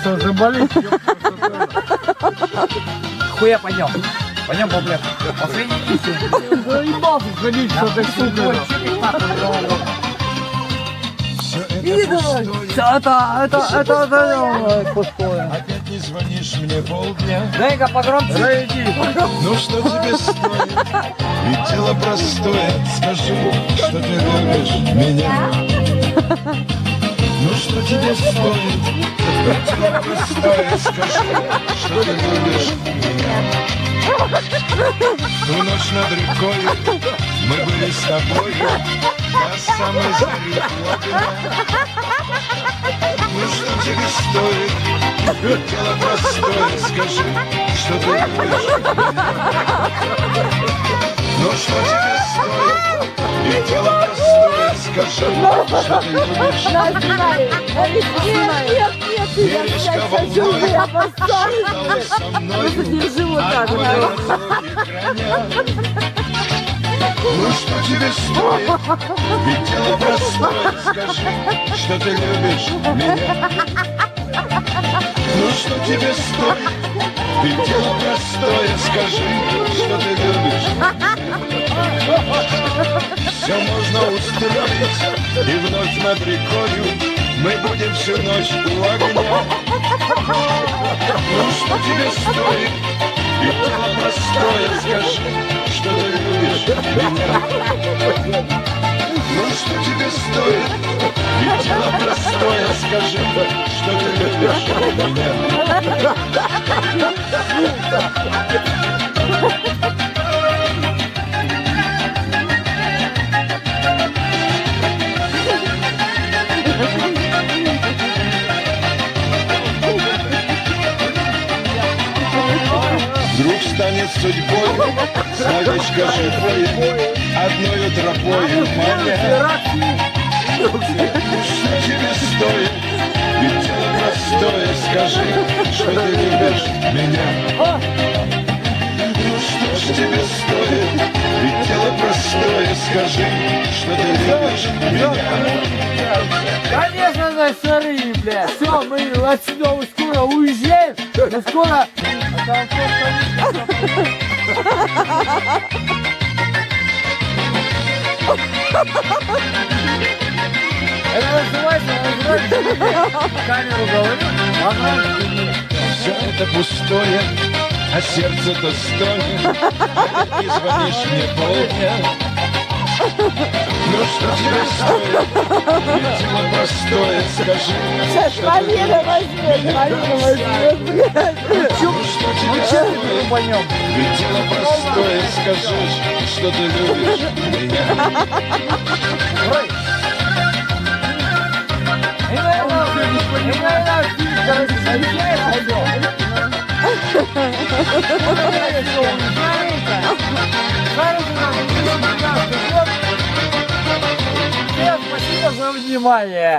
что заболеть. Хуя пойдем. Пойдем по пляжу. Заебался ходить, что ты сука. Это пустое. Опять не звонишь мне полдня. Дай-ка погромче. Зайди. Ну что тебе стоит? Ведь дело простое. Скажи, что ты любишь меня. Ну что тебе стоит? Ведь дело простое. Скажи, что ты любишь меня. Ту ночь над рекой мы были с тобой до самой зари Логина. Ну что тебе стоит? Ведь дело простое. Скажи, что ты любишь меня. Ну что тебе стоит? Ведь дело простое. Скажи, что ты любишь меня. Бережка волной шагала со мной, от моря дороги храня. Ну что тебе стоит? Ведь дело простое. Скажи, что ты любишь меня. Ну что тебе стоит? Ведь дело простое. Скажи, что ты любишь. Все можно устроить, и вновь над рекою мы будем всю ночь у огня. Ну что тебе стоит? Ведь дело простое. Скажи, что ты любишь меня. Ну что тебе стоит? Ведь дело простое. Скажи, что ты любишь меня. Вдруг станет судьбой словечко живое, одною тропою маня. Ну что тебе стоит? Ведь дело простое. Скажи, что ты любишь меня. Ну что ж тебе стоит? Ведь дело простое. Скажи, что ты любишь меня. Конечно, засори, блядь. Все, мы отсюда скоро уезжаем. Но скоро... Это называется камеру говорю. Все это пустое, а сердце-то стонет. Опять не звонишь мне полдня. Ну что тебе стоит? Ведь дело простое. Скажи, Сейчас что ты Марина возьмет, Марина возьмет, блядь. Ну что тебе стоит? Ведь дело простое. Скажи, что ты любишь меня. Всем спасибо за внимание.